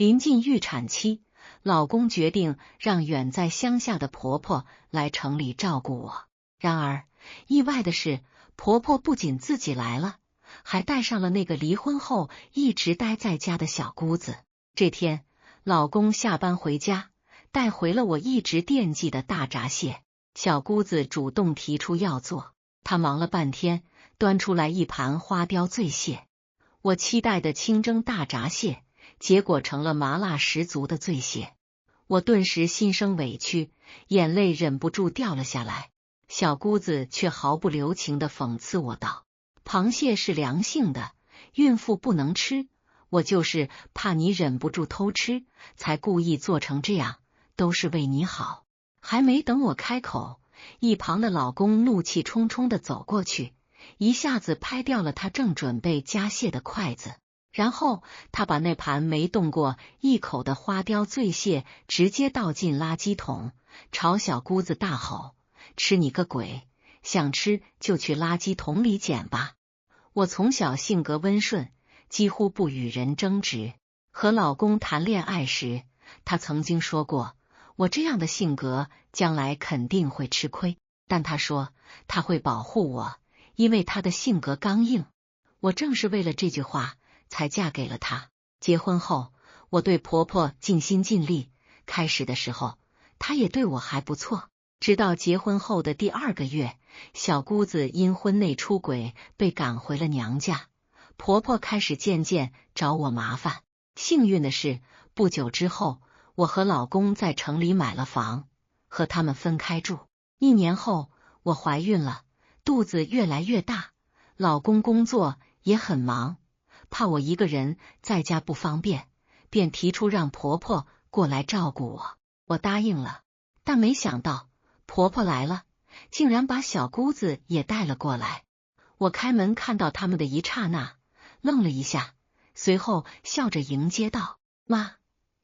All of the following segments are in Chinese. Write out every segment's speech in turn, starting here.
临近预产期，老公决定让远在乡下的婆婆来城里照顾我。然而，意外的是，婆婆不仅自己来了，还带上了那个离婚后一直待在家的小姑子。这天，老公下班回家，带回了我一直惦记的大闸蟹。小姑子主动提出要做，她忙了半天，端出来一盘花雕醉蟹。我期待的清蒸大闸蟹，结果成了麻辣十足的醉蟹。我顿时心生委屈，眼泪忍不住掉了下来。小姑子却毫不留情地讽刺我道：“螃蟹是凉性的，孕妇不能吃，我就是怕你忍不住偷吃，才故意做成这样，都是为你好。”还没等我开口，一旁的老公怒气冲冲地走过去，一下子拍掉了他正准备夹蟹的筷子，然后他把那盘没动过一口的花雕醉蟹直接倒进垃圾桶，朝小姑子大吼：“吃你个鬼！想吃就去垃圾桶里捡吧！”我从小性格温顺，几乎不与人争执。和老公谈恋爱时，他曾经说过，我这样的性格将来肯定会吃亏，但他说他会保护我，因为他的性格刚硬。我正是为了这句话才嫁给了他。结婚后，我对婆婆尽心尽力，开始的时候她也对我还不错，直到结婚后的第2个月，小姑子因婚内出轨被赶回了娘家，婆婆开始渐渐找我麻烦。幸运的是，不久之后我和老公在城里买了房，和他们分开住。1年后，我怀孕了，肚子越来越大，老公工作也很忙，怕我一个人在家不方便，便提出让婆婆过来照顾我。我答应了，但没想到婆婆来了，竟然把小姑子也带了过来。我开门看到他们的一刹那，愣了一下，随后笑着迎接道：“妈，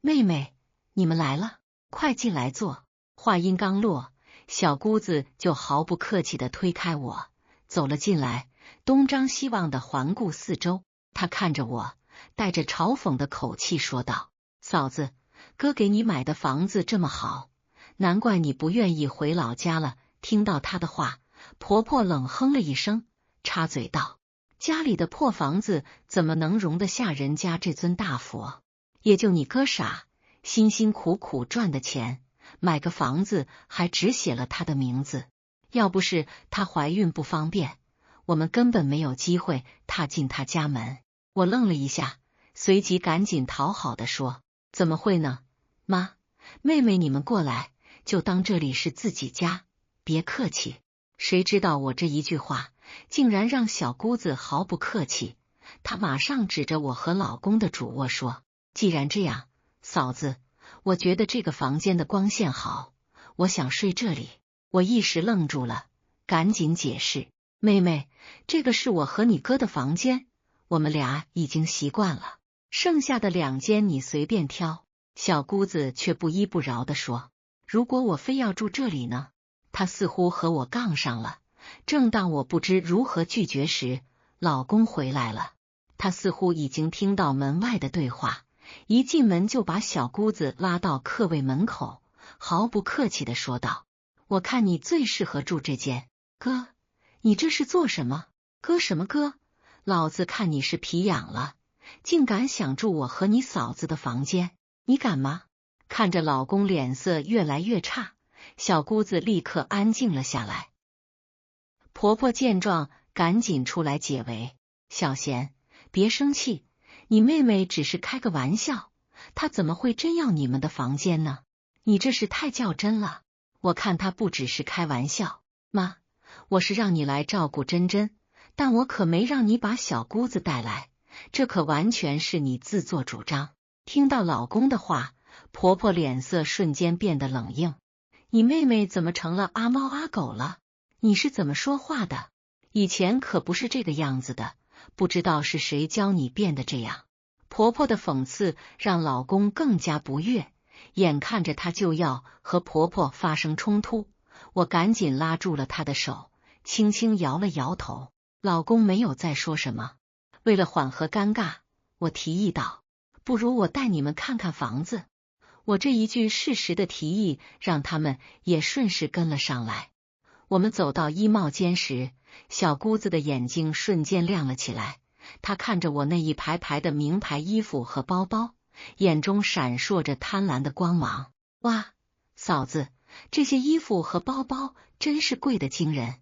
妹妹，你们来了，快进来坐。”话音刚落，小姑子就毫不客气地推开我，走了进来，东张西望地环顾四周。她看着我，带着嘲讽的口气说道：“嫂子，哥给你买的房子这么好，难怪你不愿意回老家了。”听到她的话，婆婆冷哼了一声，插嘴道：“家里的破房子怎么能容得下人家这尊大佛？也就你哥傻，辛辛苦苦赚的钱，买个房子还只写了他的名字。要不是她怀孕不方便，我们根本没有机会踏进她家门。”我愣了一下，随即赶紧讨好地说：“怎么会呢？妈，妹妹你们过来，就当这里是自己家，别客气。”谁知道我这一句话竟然让小姑子毫不客气，她马上指着我和老公的主卧说：“既然这样，嫂子，我觉得这个房间的光线好，我想睡这里。”我一时愣住了，赶紧解释：“妹妹，这个是我和你哥的房间，我们俩已经习惯了，剩下的2间你随便挑。”小姑子却不依不饶地说：“如果我非要住这里呢？”她似乎和我杠上了。正当我不知如何拒绝时，老公回来了。他似乎已经听到门外的对话，一进门就把小姑子拉到客位门口，毫不客气地说道：“我看你最适合住这间。哥，你这是做什么？哥什么哥？老子看你是皮痒了，竟敢想住我和你嫂子的房间，你敢吗？”看着老公脸色越来越差，小姑子立刻安静了下来。婆婆见状，赶紧出来解围：“小贤，别生气，你妹妹只是开个玩笑，她怎么会真要你们的房间呢？你这是太较真了。我看她不只是开玩笑。妈，我是让你来照顾珍珍，但我可没让你把小姑子带来，这可完全是你自作主张。”听到老公的话，婆婆脸色瞬间变得冷硬：“你妹妹怎么成了阿猫阿狗了？你是怎么说话的？以前可不是这个样子的，不知道是谁教你变得这样。”婆婆的讽刺让老公更加不悦，眼看着她就要和婆婆发生冲突，我赶紧拉住了她的手，轻轻摇了摇头。老公没有再说什么。为了缓和尴尬，我提议道：“不如我带你们看看房子。我这一句适时的提议，让他们也顺势跟了上来。我们走到衣帽间时，小姑子的眼睛瞬间亮了起来。她看着我那一排排的名牌衣服和包包，眼中闪烁着贪婪的光芒。哇，嫂子，这些衣服和包包真是贵得惊人，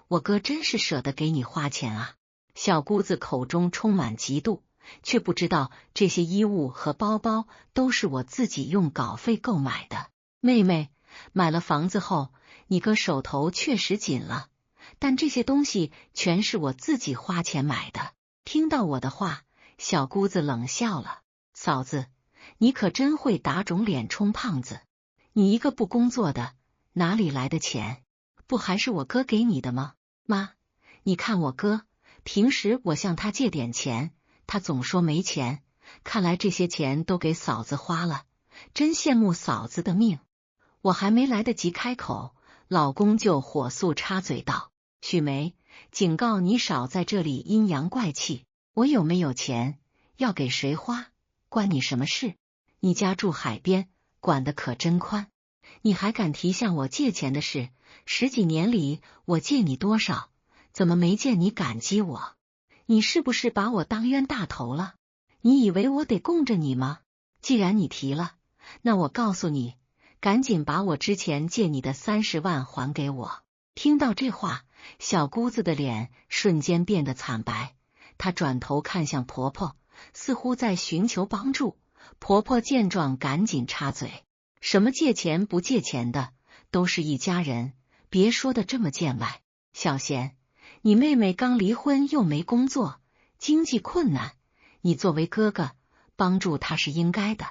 我哥真是舍得给你花钱啊！小姑子口中充满嫉妒，却不知道这些衣物和包包都是我自己用稿费购买的。妹妹，买了房子后，你哥手头确实紧了，但这些东西全是我自己花钱买的。听到我的话，小姑子冷笑了。嫂子，你可真会打肿脸充胖子，你一个不工作的，哪里来的钱？不还是我哥给你的吗？妈，你看我哥，平时我向他借点钱，他总说没钱，看来这些钱都给嫂子花了，真羡慕嫂子的命。我还没来得及开口，老公就火速插嘴道：许梅，警告你少在这里阴阳怪气，我有没有钱，要给谁花，关你什么事？你家住海边，管得可真宽，你还敢提向我借钱的事？10几年里我借你多少，怎么没见你感激我？你是不是把我当冤大头了？你以为我得供着你吗？既然你提了，那我告诉你，赶紧把我之前借你的30万还给我。听到这话，小姑子的脸瞬间变得惨白，她转头看向婆婆，似乎在寻求帮助。婆婆见状赶紧插嘴：什么借钱不借钱的，都是一家人，别说的这么见外。小贤，你妹妹刚离婚又没工作，经济困难，你作为哥哥帮助她是应该的。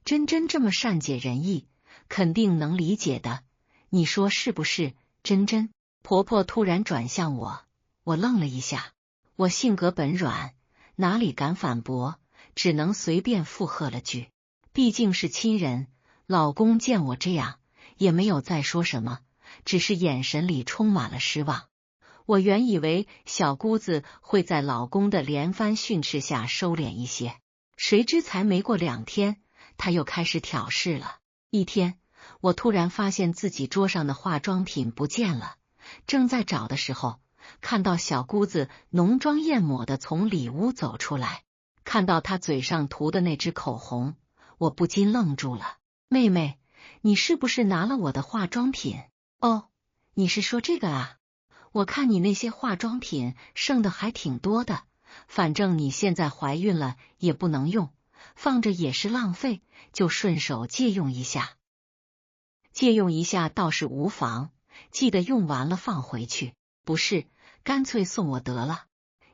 真这么善解人意，肯定能理解的，你说是不是？真。婆婆突然转向我，我愣了一下，我性格本软，哪里敢反驳，只能随便附和了句。毕竟是亲人，老公见我这样，也没有再说什么，只是眼神里充满了失望。我原以为小姑子会在老公的连番训斥下收敛一些，谁知才没过2天，她又开始挑事了。一天，我突然发现自己桌上的化妆品不见了，正在找的时候，看到小姑子浓妆艳抹的从里屋走出来，看到她嘴上涂的那支口红，我不禁愣住了。妹妹，你是不是拿了我的化妆品？哦，你是说这个啊？我看你那些化妆品剩的还挺多的，反正你现在怀孕了也不能用，放着也是浪费，就顺手借用一下。借用一下倒是无妨，记得用完了放回去。不是，干脆送我得了。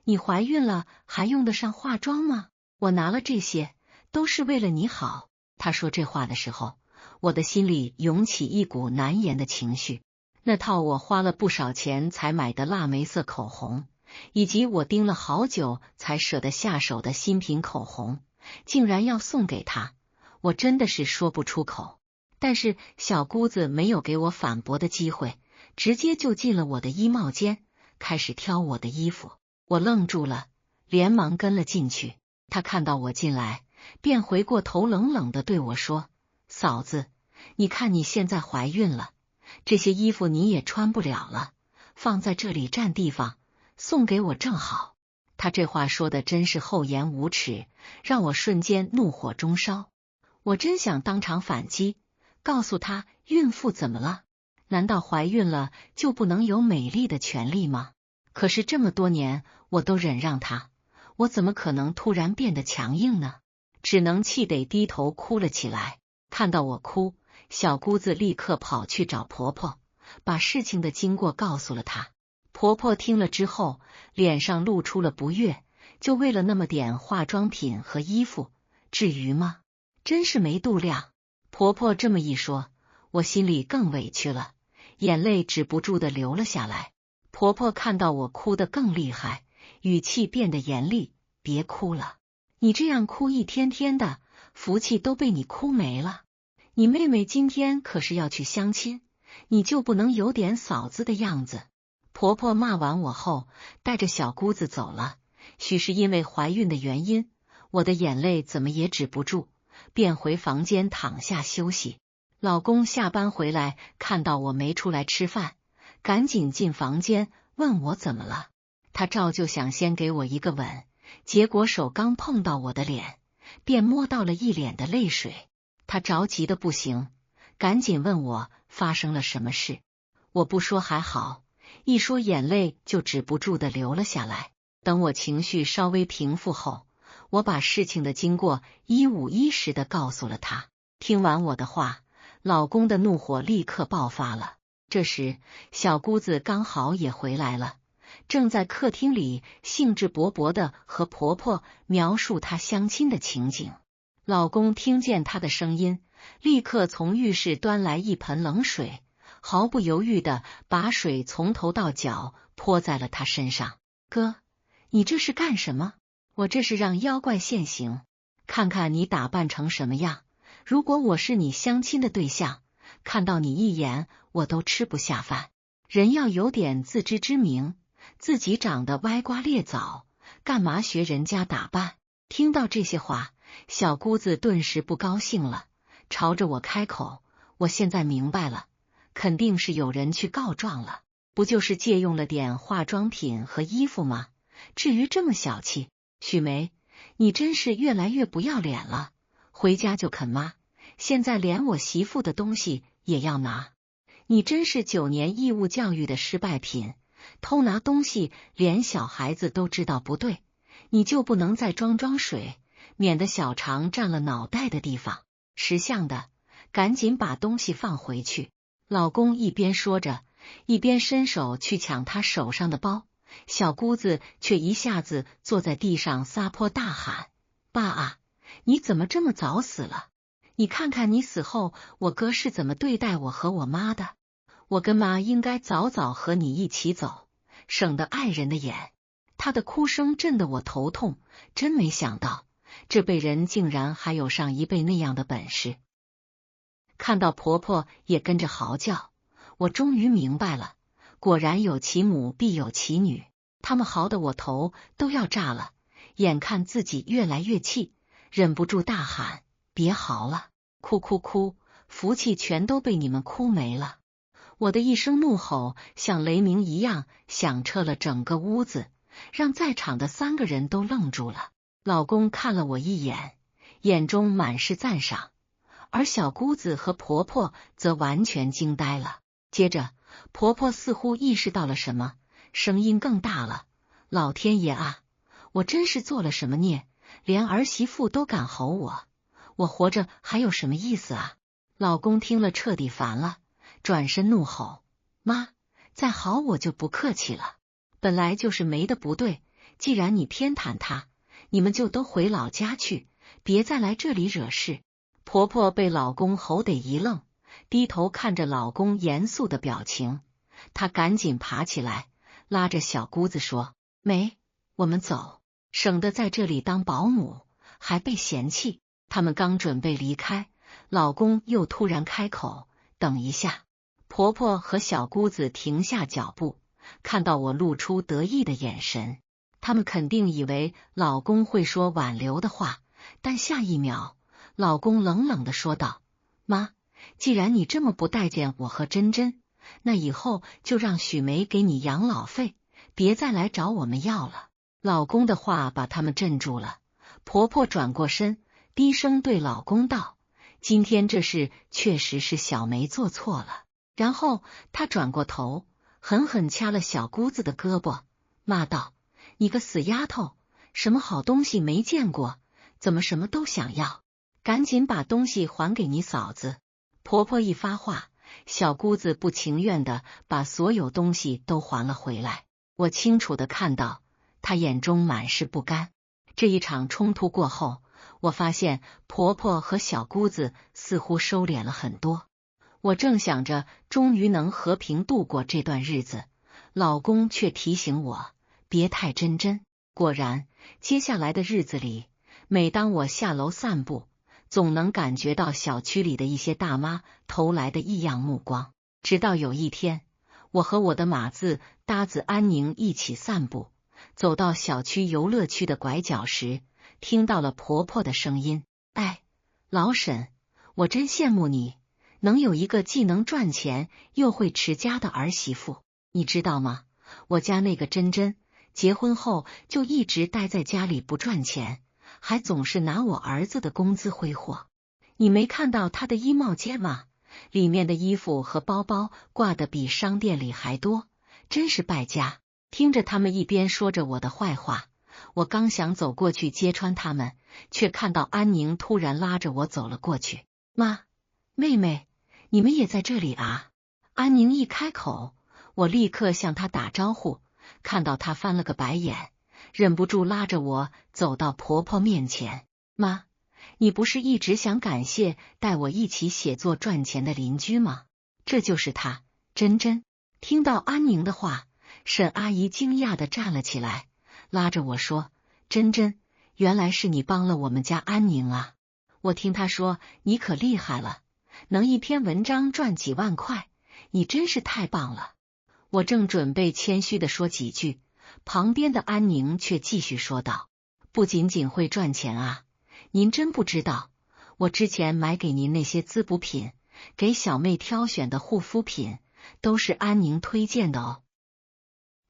你怀孕了还用得上化妆吗？我拿了这些都是为了你好。他说这话的时候，我的心里涌起一股难言的情绪。那套我花了不少钱才买的腊梅色口红，以及我盯了好久才舍得下手的新品口红，竟然要送给他，我真的是说不出口。但是小姑子没有给我反驳的机会，直接就进了我的衣帽间，开始挑我的衣服。我愣住了，连忙跟了进去。她看到我进来，便回过头冷冷地对我说：嫂子，你看你现在怀孕了，这些衣服你也穿不了了，放在这里占地方，送给我正好。她这话说的真是厚颜无耻，让我瞬间怒火中烧。我真想当场反击，告诉她孕妇怎么了？难道怀孕了就不能有美丽的权利吗？可是这么多年我都忍让她，我怎么可能突然变得强硬呢？只能气得低头哭了起来。看到我哭，小姑子立刻跑去找婆婆，把事情的经过告诉了她。婆婆听了之后，脸上露出了不悦，就为了那么点化妆品和衣服，至于吗？真是没度量。婆婆这么一说，我心里更委屈了，眼泪止不住的流了下来。婆婆看到我哭得更厉害，语气变得严厉：别哭了，你这样哭一天天的，福气都被你哭没了。你妹妹今天可是要去相亲，你就不能有点嫂子的样子？婆婆骂完我后，带着小姑子走了。许是因为怀孕的原因，我的眼泪怎么也止不住，便回房间躺下休息。老公下班回来，看到我没出来吃饭，赶紧进房间问我怎么了。他照旧想先给我一个吻，结果手刚碰到我的脸，便摸到了一脸的泪水。他着急的不行，赶紧问我发生了什么事。我不说还好，一说眼泪就止不住的流了下来。等我情绪稍微平复后，我把事情的经过一五一十的告诉了他。听完我的话，老公的怒火立刻爆发了。这时，小姑子刚好也回来了，正在客厅里兴致勃勃的和婆婆描述她相亲的情景。老公听见她的声音，立刻从浴室端来一盆冷水，毫不犹豫的把水从头到脚泼在了她身上。哥，你这是干什么？我这是让妖怪现形，看看你打扮成什么样。如果我是你相亲的对象，看到你一眼我都吃不下饭。人要有点自知之明，自己长得歪瓜裂枣，干嘛学人家打扮？听到这些话，小姑子顿时不高兴了，朝着我开口。我现在明白了，肯定是有人去告状了，不就是借用了点化妆品和衣服吗？至于这么小气？许梅，你真是越来越不要脸了，回家就啃妈，现在连我媳妇的东西也要拿，你真是9年义务教育的失败品，偷拿东西连小孩子都知道不对，你就不能再装水，免得小肠占了脑袋的地方？识相的，赶紧把东西放回去。老公一边说着，一边伸手去抢他手上的包，小姑子却一下子坐在地上撒泼大喊：爸啊，你怎么这么早死了？你看看你死后我哥是怎么对待我和我妈的，我跟妈应该早早和你一起走，省得碍人的眼。她的哭声震得我头痛，真没想到这辈人竟然还有上一辈那样的本事。看到婆婆也跟着嚎叫，我终于明白了，果然有其母必有其女，他们嚎得我头都要炸了，眼看自己越来越气，忍不住大喊：别嚎了，哭哭哭，福气全都被你们哭没了。我的一声怒吼像雷鸣一样响彻了整个屋子，让在场的3个人都愣住了。老公看了我一眼，眼中满是赞赏，而小姑子和婆婆则完全惊呆了。接着婆婆似乎意识到了什么，声音更大了：老天爷啊，我真是做了什么孽，连儿媳妇都敢吼我，我活着还有什么意思啊？老公听了彻底烦了，转身怒吼：妈，再嚎我就不客气了，本来就是没的不对，既然你偏袒他，你们就都回老家去，别再来这里惹事。婆婆被老公吼得一愣，低头看着老公严肃的表情，她赶紧爬起来，拉着小姑子说：梅，我们走，省得在这里当保姆还被嫌弃。他们刚准备离开，老公又突然开口：等一下。婆婆和小姑子停下脚步，看到我露出得意的眼神，他们肯定以为老公会说挽留的话，但下一秒老公冷冷地说道：妈，既然你这么不待见我和珍珍，那以后就让许梅给你养老费，别再来找我们要了。老公的话把他们镇住了，婆婆转过身，低声对老公道：今天这事确实是小梅做错了。然后她转过头，狠狠掐了小姑子的胳膊，骂道：你个死丫头，什么好东西没见过，怎么什么都想要？赶紧把东西还给你嫂子。婆婆一发话，小姑子不情愿的把所有东西都还了回来。我清楚的看到她眼中满是不甘。这一场冲突过后，我发现婆婆和小姑子似乎收敛了很多。我正想着终于能和平度过这段日子，老公却提醒我别太真真。果然，接下来的日子里，每当我下楼散步，总能感觉到小区里的一些大妈投来的异样目光。直到有一天，我和我的马子搭子安宁一起散步，走到小区游乐区的拐角时，听到了婆婆的声音：“哎，老沈，我真羡慕你，能有一个既能赚钱又会持家的儿媳妇。你知道吗？我家那个珍珍结婚后就一直待在家里不赚钱，还总是拿我儿子的工资挥霍。你没看到她的衣帽间吗？里面的衣服和包包挂得比商店里还多，真是败家。”听着他们一边说着我的坏话，我刚想走过去揭穿他们，却看到安宁突然拉着我走了过去。妈，妹妹，你们也在这里啊？安宁一开口，我立刻向她打招呼，看到她翻了个白眼，忍不住拉着我走到婆婆面前。妈，你不是一直想感谢带我一起写作赚钱的邻居吗？这就是她，珍珍。听到安宁的话，沈阿姨惊讶地站了起来，拉着我说：“珍珍，原来是你帮了我们家安宁啊！我听她说你可厉害了，能一篇文章赚几万块，你真是太棒了。”我正准备谦虚地说几句，旁边的安宁却继续说道：“不仅仅会赚钱啊，您真不知道，我之前买给您那些滋补品，给小妹挑选的护肤品，都是安宁推荐的哦。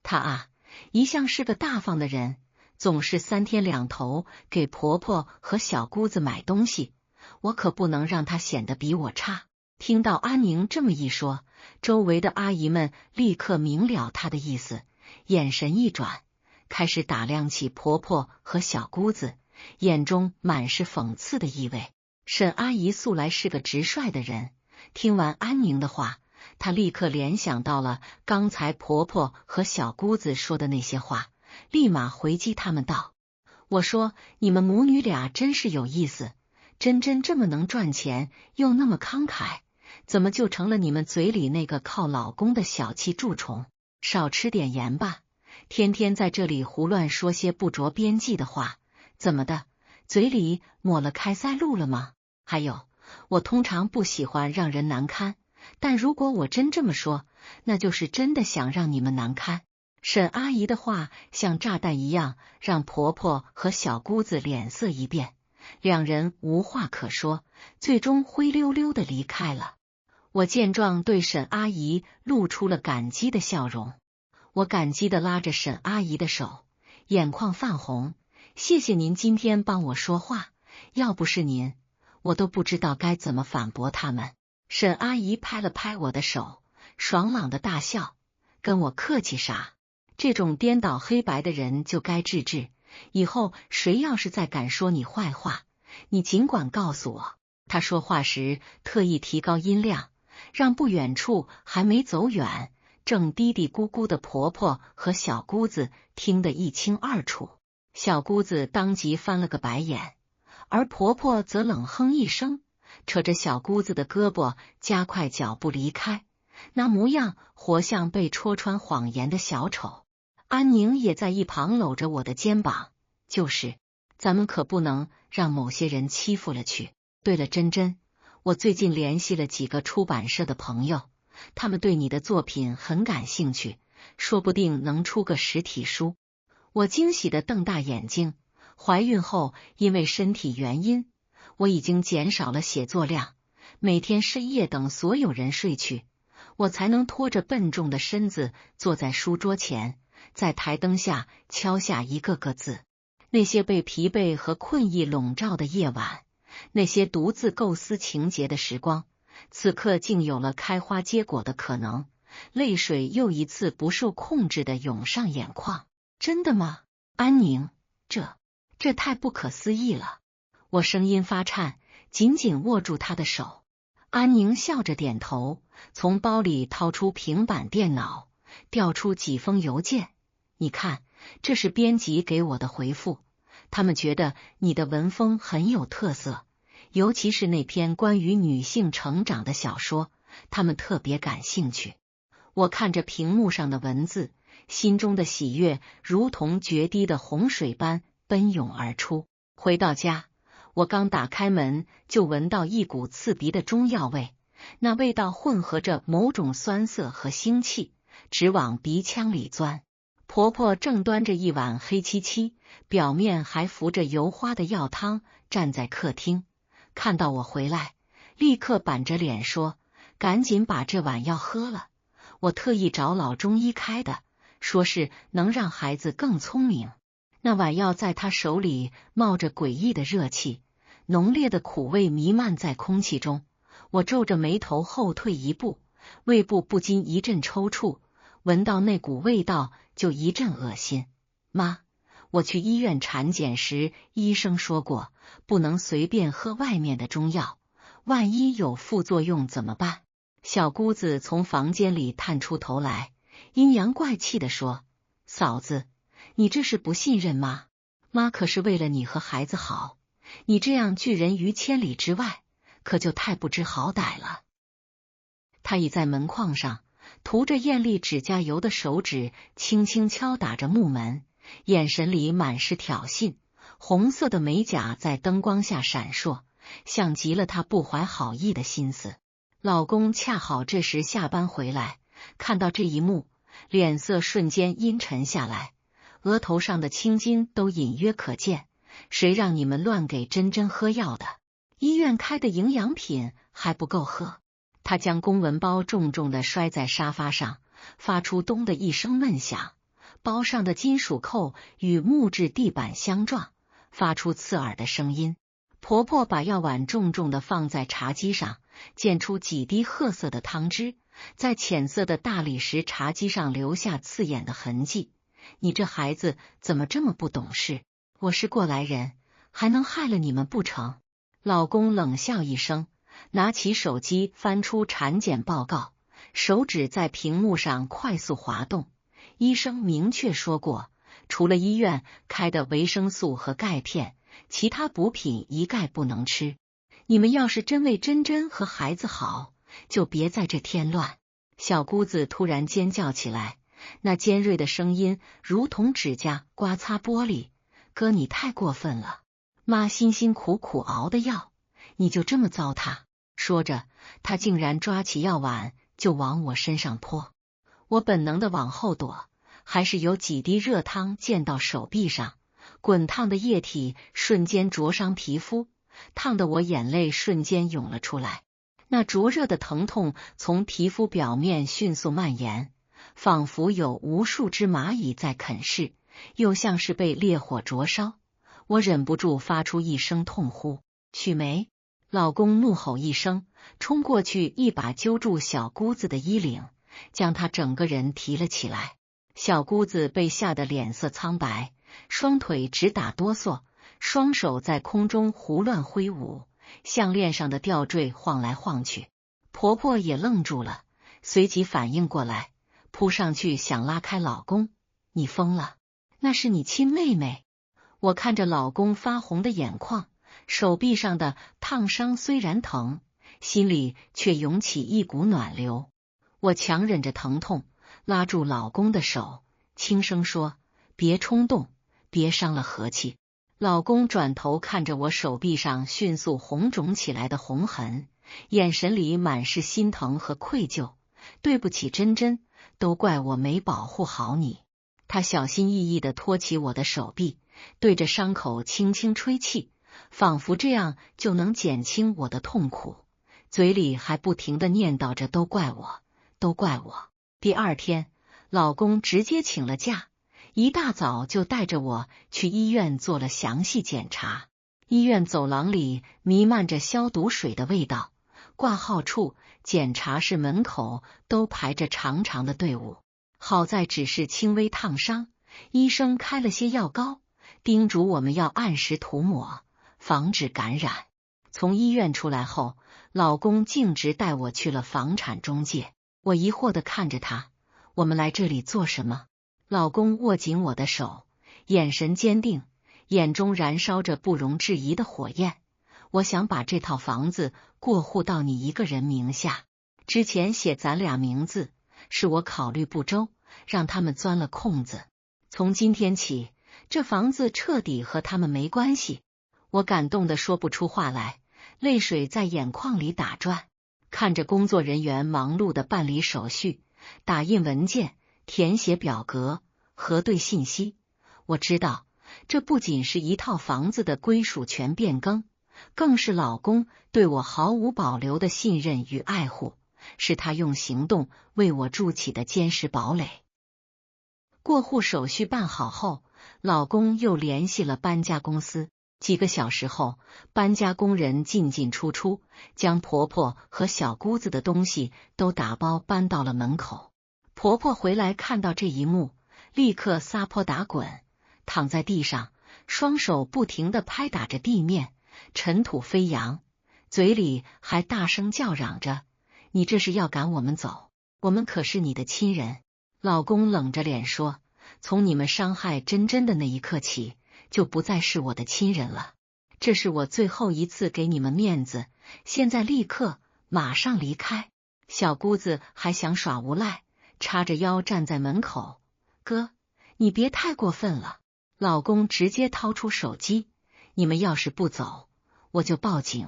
她啊，一向是个大方的人，总是3天2头给婆婆和小姑子买东西，我可不能让她显得比我差。”听到安宁这么一说，周围的阿姨们立刻明了她的意思，眼神一转，开始打量起婆婆和小姑子，眼中满是讽刺的意味。沈阿姨素来是个直率的人，听完安宁的话，她立刻联想到了刚才婆婆和小姑子说的那些话，立马回击他们道：“我说你们母女俩真是有意思，珍珍这么能赚钱，又那么慷慨，怎么就成了你们嘴里那个靠老公的小气蛀虫？少吃点盐吧，天天在这里胡乱说些不着边际的话，怎么的，嘴里抹了开塞露了吗？还有，我通常不喜欢让人难堪，但如果我真这么说，那就是真的想让你们难堪。”沈阿姨的话像炸弹一样，让婆婆和小姑子脸色一变，两人无话可说，最终灰溜溜的离开了。我见状，对沈阿姨露出了感激的笑容。我感激的拉着沈阿姨的手，眼眶泛红：“谢谢您今天帮我说话，要不是您，我都不知道该怎么反驳他们。”沈阿姨拍了拍我的手，爽朗的大笑：“跟我客气啥？这种颠倒黑白的人就该治治，以后谁要是再敢说你坏话，你尽管告诉我。”她说话时特意提高音量，让不远处还没走远正嘀嘀咕咕的婆婆和小姑子听得一清二楚。小姑子当即翻了个白眼，而婆婆则冷哼一声，扯着小姑子的胳膊加快脚步离开，那模样活像被戳穿谎言的小丑。安宁也在一旁搂着我的肩膀：“就是咱们可不能让某些人欺负了去。对了，珍珍，我最近联系了几个出版社的朋友，他们对你的作品很感兴趣，说不定能出个实体书。”我惊喜地瞪大眼睛，怀孕后因为身体原因，我已经减少了写作量，每天深夜等所有人睡去，我才能拖着笨重的身子坐在书桌前，在台灯下敲下一个个字。那些被疲惫和困意笼罩的夜晚，那些独自构思情节的时光，此刻竟有了开花结果的可能，泪水又一次不受控制地涌上眼眶。真的吗？安宁，这太不可思议了！我声音发颤，紧紧握住她的手。安宁笑着点头，从包里掏出平板电脑，调出几封邮件：“你看，这是编辑给我的回复，他们觉得你的文风很有特色，尤其是那篇关于女性成长的小说，他们特别感兴趣。”我看着屏幕上的文字，心中的喜悦如同决堤的洪水般奔涌而出。回到家，我刚打开门，就闻到一股刺鼻的中药味，那味道混合着某种酸涩和腥气，直往鼻腔里钻。婆婆正端着一碗黑漆漆、表面还浮着油花的药汤站在客厅，看到我回来，立刻板着脸说：“赶紧把这碗药喝了，我特意找老中医开的，说是能让孩子更聪明。”那碗药在她手里冒着诡异的热气，浓烈的苦味弥漫在空气中。我皱着眉头后退一步，胃部不禁一阵抽搐，闻到那股味道就一阵恶心。妈，我去医院产检时，医生说过不能随便喝外面的中药，万一有副作用怎么办？小姑子从房间里探出头来，阴阳怪气地说：“嫂子，你这是不信任妈？妈可是为了你和孩子好，你这样拒人于千里之外，可就太不知好歹了。”她倚在门框上，涂着艳丽指甲油的手指轻轻敲打着木门，眼神里满是挑衅，红色的美甲在灯光下闪烁，像极了她不怀好意的心思。老公恰好这时下班回来，看到这一幕，脸色瞬间阴沉下来，额头上的青筋都隐约可见。谁让你们乱给珍珍喝药的？医院开的营养品还不够喝？他将公文包重重地摔在沙发上，发出咚的一声闷响，包上的金属扣与木质地板相撞，发出刺耳的声音。婆婆把药碗重重地放在茶几上，溅出几滴褐色的汤汁，在浅色的大理石茶几上留下刺眼的痕迹。你这孩子怎么这么不懂事？我是过来人，还能害了你们不成？老公冷笑一声，拿起手机翻出产检报告，手指在屏幕上快速滑动。医生明确说过，除了医院开的维生素和钙片，其他补品一概不能吃。你们要是真为珍珍和孩子好，就别在这添乱。小姑子突然尖叫起来，那尖锐的声音如同指甲刮擦玻璃。哥，你太过分了，妈辛辛苦苦熬的药，你就这么糟蹋？说着，他竟然抓起药碗就往我身上泼。我本能的往后躲，还是有几滴热汤溅到手臂上，滚烫的液体瞬间灼伤皮肤，烫得我眼泪瞬间涌了出来。那灼热的疼痛从皮肤表面迅速蔓延，仿佛有无数只蚂蚁在啃噬，又像是被烈火灼烧。我忍不住发出一声痛呼：“曲梅！”老公怒吼一声，冲过去一把揪住小姑子的衣领，将她整个人提了起来。小姑子被吓得脸色苍白，双腿直打哆嗦，双手在空中胡乱挥舞，项链上的吊坠晃来晃去。婆婆也愣住了，随即反应过来，扑上去想拉开老公：“你疯了？那是你亲妹妹！”我看着老公发红的眼眶，手臂上的烫伤虽然疼，心里却涌起一股暖流。我强忍着疼痛，拉住老公的手，轻声说：“别冲动，别伤了和气。”老公转头看着我手臂上迅速红肿起来的红痕，眼神里满是心疼和愧疚。“对不起，珍珍，都怪我没保护好你。”他小心翼翼地托起我的手臂，对着伤口轻轻吹气，仿佛这样就能减轻我的痛苦，嘴里还不停地念叨着：“都怪我，都怪我。”第二天，老公直接请了假，一大早就带着我去医院做了详细检查。医院走廊里弥漫着消毒水的味道，挂号处、检查室门口都排着长长的队伍。好在只是轻微烫伤，医生开了些药膏，叮嘱我们要按时涂抹，防止感染。从医院出来后，老公径直带我去了房产中介。我疑惑地看着他：“我们来这里做什么？”老公握紧我的手，眼神坚定，眼中燃烧着不容置疑的火焰。“我想把这套房子过户到你一个人名下，之前写咱俩名字，是我考虑不周，让他们钻了空子。从今天起，这房子彻底和他们没关系。”我感动得说不出话来，泪水在眼眶里打转。看着工作人员忙碌的办理手续、打印文件、填写表格、核对信息。我知道，这不仅是一套房子的归属权变更，更是老公对我毫无保留的信任与爱护，是他用行动为我筑起的坚实堡垒。过户手续办好后，老公又联系了搬家公司。几个小时后，搬家工人进进出出，将婆婆和小姑子的东西都打包搬到了门口。婆婆回来看到这一幕，立刻撒泼打滚，躺在地上，双手不停地拍打着地面，尘土飞扬，嘴里还大声叫嚷着：“你这是要赶我们走？我们可是你的亲人。”老公冷着脸说：“从你们伤害珍珍的那一刻起，就不再是我的亲人了。这是我最后一次给你们面子，现在立刻马上离开。”小姑子还想耍无赖，叉着腰站在门口。哥，你别太过分了。老公直接掏出手机：“你们要是不走，我就报警，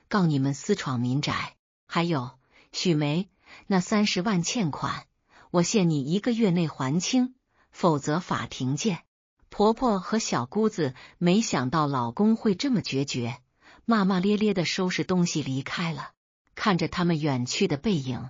告你们私闯民宅。还有，许梅，那30万欠款，我限你1个月内还清，否则法庭见。”婆婆和小姑子没想到老公会这么决绝，骂骂咧咧的收拾东西离开了。看着他们远去的背影，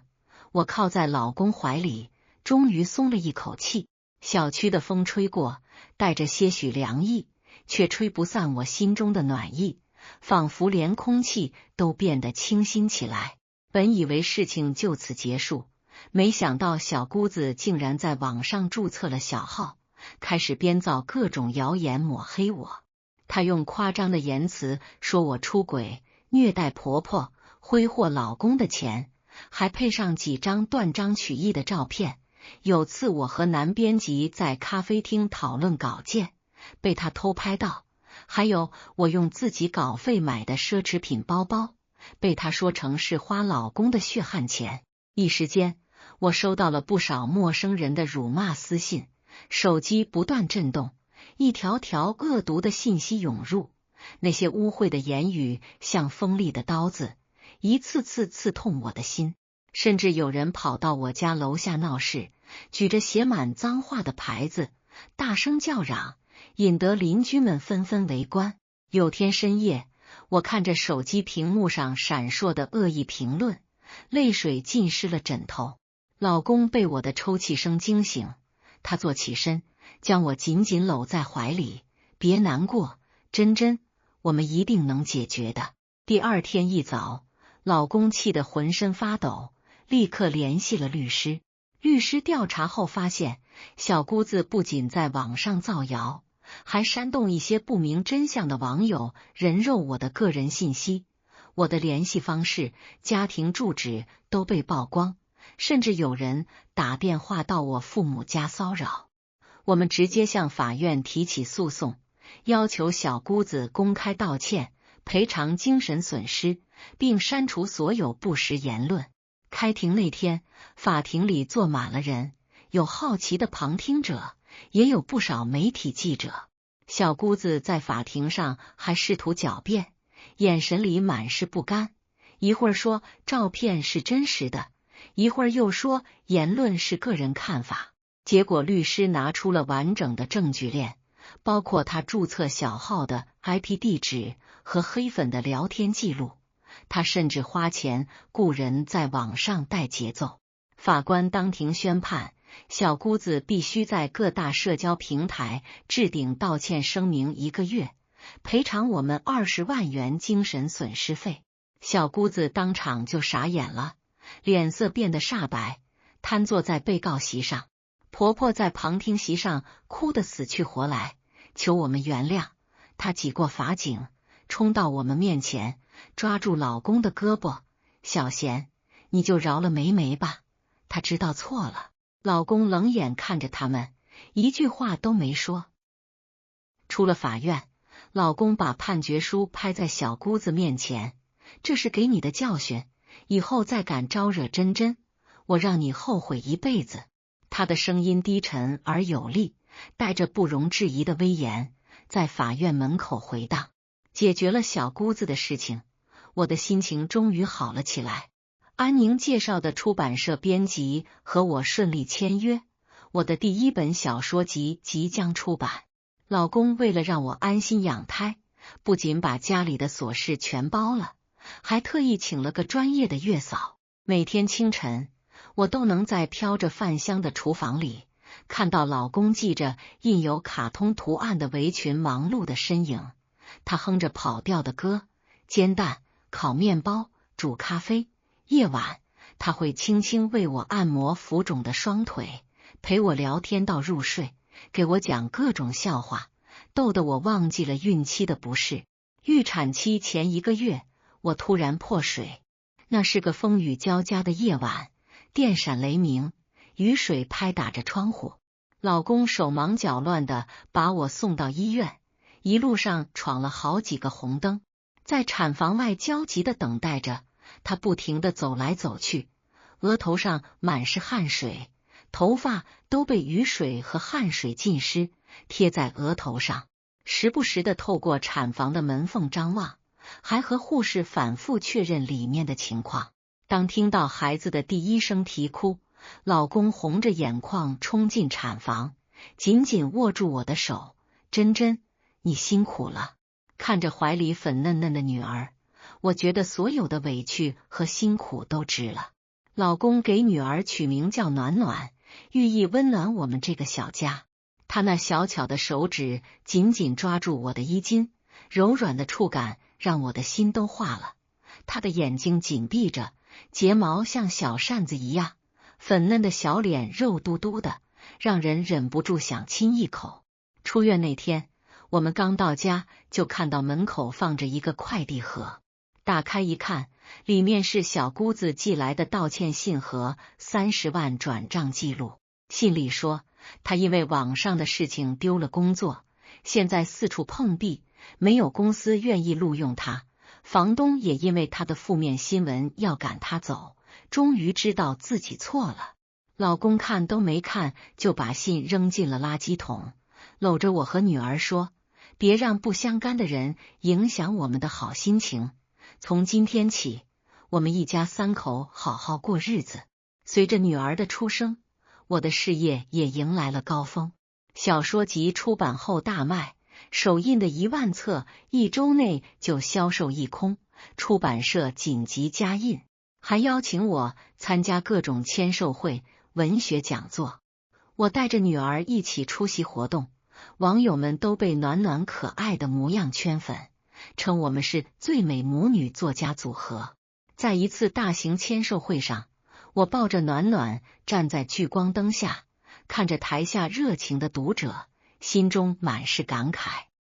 我靠在老公怀里，终于松了一口气。小区的风吹过，带着些许凉意，却吹不散我心中的暖意，仿佛连空气都变得清新起来。本以为事情就此结束，没想到小姑子竟然在网上注册了小号，开始编造各种谣言抹黑我。她用夸张的言辞说我出轨、虐待婆婆、挥霍老公的钱，还配上几张断章取义的照片。有次我和男编辑在咖啡厅讨论稿件，被他偷拍到；还有我用自己稿费买的奢侈品包包，被他说成是花老公的血汗钱。一时间，我收到了不少陌生人的辱骂私信，手机不断震动，一条条恶毒的信息涌入，那些污秽的言语像锋利的刀子，一次次刺痛我的心。甚至有人跑到我家楼下闹事，举着写满脏话的牌子，大声叫嚷，引得邻居们纷纷围观。有天深夜，我看着手机屏幕上闪烁的恶意评论，泪水浸湿了枕头。老公被我的抽泣声惊醒，他坐起身，将我紧紧搂在怀里：“别难过，珍珍，我们一定能解决的。”第二天一早，老公气得浑身发抖，立刻联系了律师。律师调查后发现，小姑子不仅在网上造谣，还煽动一些不明真相的网友人肉我的个人信息，我的联系方式、家庭住址都被曝光，甚至有人打电话到我父母家骚扰。我们直接向法院提起诉讼，要求小姑子公开道歉，赔偿精神损失，并删除所有不实言论。开庭那天，法庭里坐满了人，有好奇的旁听者，也有不少媒体记者。小姑子在法庭上还试图狡辩，眼神里满是不甘，一会儿说照片是真实的，一会儿又说言论是个人看法。结果律师拿出了完整的证据链，包括他注册小号的 IP 地址和黑粉的聊天记录。他甚至花钱雇人在网上带节奏。法官当庭宣判，小姑子必须在各大社交平台置顶道歉声明1个月，赔偿我们20万元精神损失费。小姑子当场就傻眼了，脸色变得煞白，瘫坐在被告席上。婆婆在旁听席上哭得死去活来，求我们原谅。她挤过法警，冲到我们面前，抓住老公的胳膊：“小贤，你就饶了梅梅吧，她知道错了。”老公冷眼看着他们，一句话都没说。出了法院，老公把判决书拍在小姑子面前：“这是给你的教训，以后再敢招惹珍珍，我让你后悔一辈子。”他的声音低沉而有力，带着不容置疑的威严，在法院门口回荡。解决了小姑子的事情，我的心情终于好了起来。安宁介绍的出版社编辑和我顺利签约，我的第1本小说集即将出版。老公为了让我安心养胎，不仅把家里的琐事全包了，还特意请了个专业的月嫂。每天清晨，我都能在飘着饭香的厨房里看到老公系着印有卡通图案的围裙忙碌的身影。他哼着跑调的歌，煎蛋、烤面包、煮咖啡。夜晚，他会轻轻为我按摩浮肿的双腿，陪我聊天到入睡，给我讲各种笑话，逗得我忘记了孕期的不适。预产期前1个月，我突然破水。那是个风雨交加的夜晚，电闪雷鸣，雨水拍打着窗户。老公手忙脚乱地把我送到医院，一路上闯了好几个红灯，在产房外焦急地等待着。他不停地走来走去，额头上满是汗水，头发都被雨水和汗水浸湿，贴在额头上，时不时地透过产房的门缝张望，还和护士反复确认里面的情况。当听到孩子的第1声啼哭，老公红着眼眶冲进产房，紧紧握住我的手：“珍珍，你辛苦了。”看着怀里粉嫩嫩的女儿，我觉得所有的委屈和辛苦都值了。老公给女儿取名叫暖暖，寓意温暖我们这个小家。他那小巧的手指紧紧抓住我的衣襟，柔软的触感让我的心都化了。他的眼睛紧闭着，睫毛像小扇子一样，粉嫩的小脸肉嘟嘟的，让人忍不住想亲一口。出院那天，我们刚到家，就看到门口放着一个快递盒。打开一看，里面是小姑子寄来的道歉信和30万转账记录。信里说，他因为网上的事情丢了工作，现在四处碰壁，没有公司愿意录用他，房东也因为他的负面新闻要赶他走，终于知道自己错了。老公看都没看，就把信扔进了垃圾桶，搂着我和女儿说：“别让不相干的人影响我们的好心情。从今天起，我们一家3口好好过日子。”随着女儿的出生，我的事业也迎来了高峰。小说集出版后大卖，首印的1万册1周内就销售一空，出版社紧急加印，还邀请我参加各种签售会、文学讲座。我带着女儿一起出席活动，网友们都被暖暖可爱的模样圈粉，称我们是最美母女作家组合。在一次大型签售会上，我抱着暖暖站在聚光灯下，看着台下热情的读者，心中满是感慨。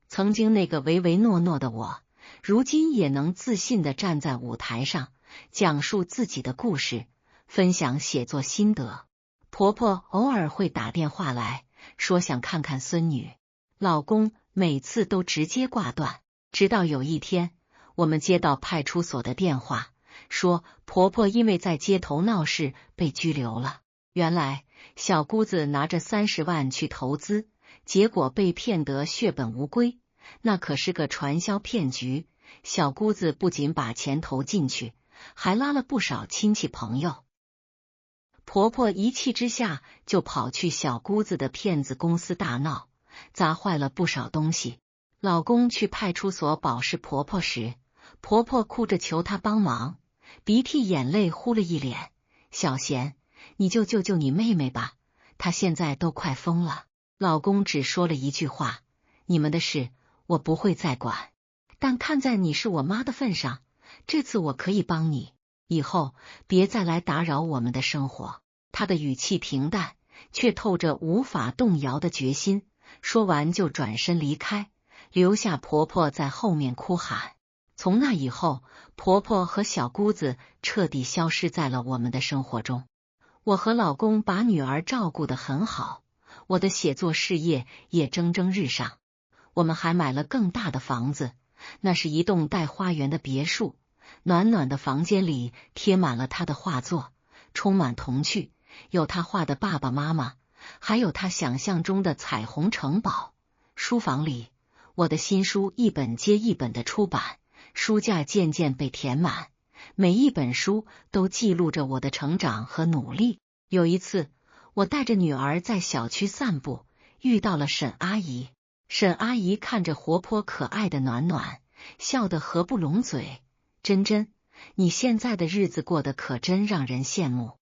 曾经那个唯唯诺诺的我，如今也能自信地站在舞台上，讲述自己的故事，分享写作心得。婆婆偶尔会打电话来，说想看看孙女，老公每次都直接挂断。直到有一天，我们接到派出所的电话，说婆婆因为在街头闹事被拘留了。原来小姑子拿着30万去投资，结果被骗得血本无归，那可是个传销骗局。小姑子不仅把钱投进去，还拉了不少亲戚朋友。婆婆一气之下就跑去小姑子的骗子公司大闹，砸坏了不少东西。老公去派出所保释婆婆时，婆婆哭着求她帮忙，鼻涕眼泪呼了一脸：“小贤，你就救救你妹妹吧，她现在都快疯了。”老公只说了一句话：“你们的事我不会再管，但看在你是我妈的份上，这次我可以帮你，以后别再来打扰我们的生活。”她的语气平淡，却透着无法动摇的决心。说完就转身离开，留下婆婆在后面哭喊。从那以后，婆婆和小姑子彻底消失在了我们的生活中。我和老公把女儿照顾得很好，我的写作事业也蒸蒸日上。我们还买了更大的房子，那是一栋带花园的别墅。暖暖的房间里贴满了她的画作，充满童趣，有她画的爸爸妈妈，还有她想象中的彩虹城堡。书房里，我的新书一本接一本的出版，书架渐渐被填满，每一本书都记录着我的成长和努力。有一次，我带着女儿在小区散步，遇到了沈阿姨。沈阿姨看着活泼可爱的暖暖，笑得合不拢嘴。珍珍，你现在的日子过得可真让人羡慕。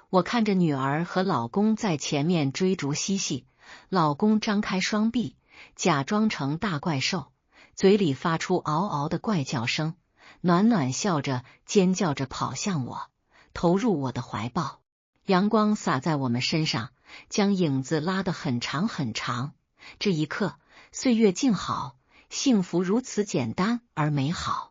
我看着女儿和老公在前面追逐嬉戏，老公张开双臂，假装成大怪兽，嘴里发出嗷嗷的怪叫声。暖暖笑着尖叫着跑向我，投入我的怀抱。阳光洒在我们身上，将影子拉得很长很长。这一刻，岁月静好，幸福如此简单而美好。